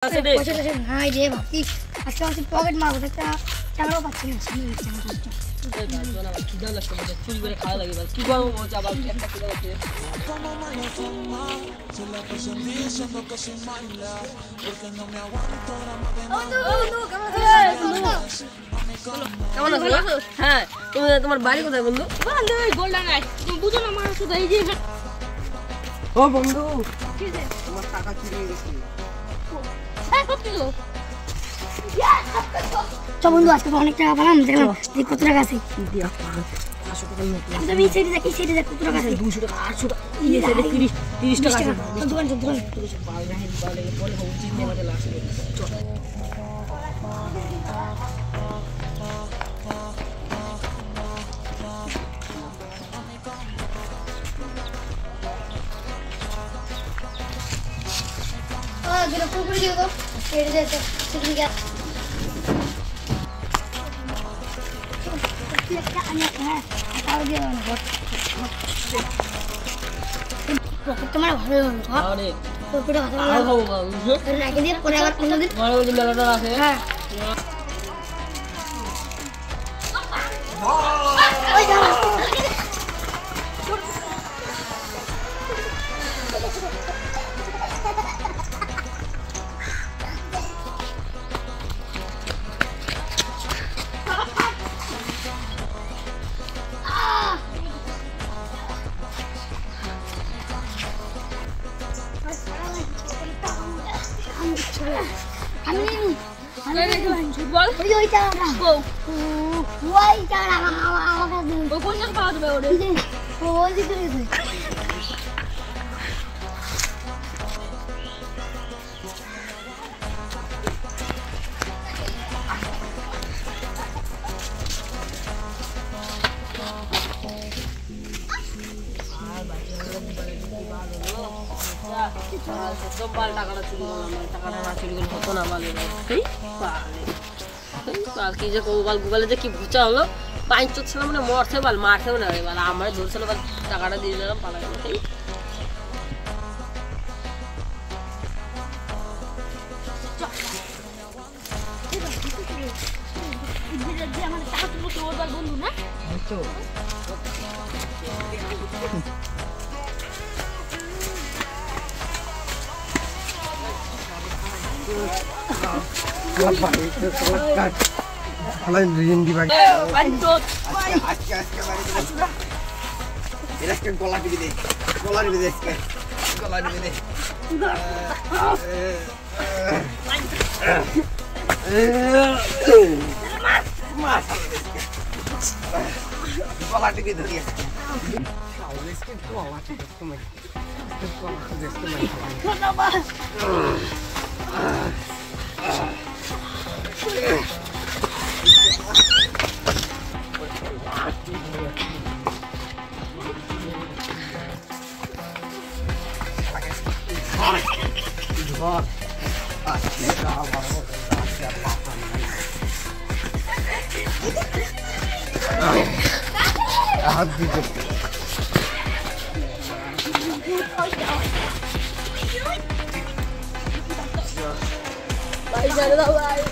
নাই রে ভাবছি আজকে আমি পকেট মারবো একটা চালাও পাচ্ছি না চুরি করে খাওয়া লাগে কি করবো আবার একটা কেমন আছো? হ্যাঁ তোমার বাড়ি কোথায় বন্ধু? গোলডাঙ্গায় তুমি বুঝো না আমার শুধু এই যে ও বন্ধু তোমার টাকা চুরি হয়ে গেছে। বন্ধু আজকে অনেক টাকা পেলাম দেখলাম কত টাকা আছে তুমি সেটি দেখি সেটি দেখ কত টাকা আছে 200 টাকা 800 টাকা 30 টাকা আছে দোকান দোকান Gira pukul dia tu, kiri dia tu, sini dia. Lekat anak tahu dia nak buat. Pokok mana baru ni? Ada. Pokok dah kata. Aku baru. Kerana dia pun agak penuh dia. Mana boleh jalan dah sih? Ha. Oh jangan. গুগলে যে কি ভুচা হলো 500 ছিল মানে মরছে বাল মারছেও না রে বাল আমরা ধরছিল বাল টাকাটা দিয়ে দিলাম পালা গেল সেই আমার টাকা তুলবো তো ওর বন্ধু না তো Kalau rindu bagi. Panjot. Asyik bagi. Ilaskan kola di sini. Kola di sini. Kola di sini. Mas. Kola di sini dia. Ilaskan kola di sini. Kola di sini. Kenapa? Baik dah baik.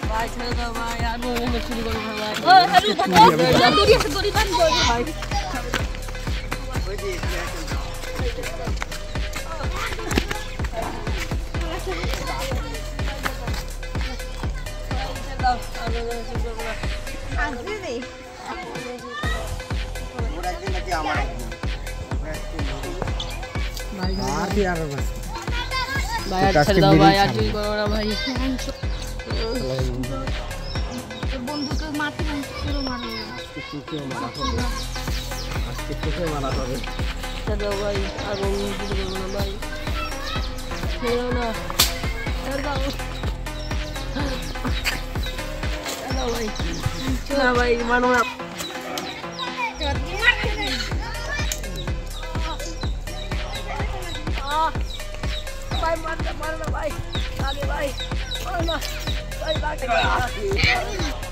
Baik dah baik. Aduh ini curi baru baik. Oh, aduh dah dia segori ban baik. Bayar cerita bayar juga orang bayi. বন্ধু তো মাটি পুরো মারা Cerita bayi, aku juga orang bayi. Mana? Cerita bayi. Cerita bayi mana? Bye, mana, bye. Lagi bye. Mana? Bye.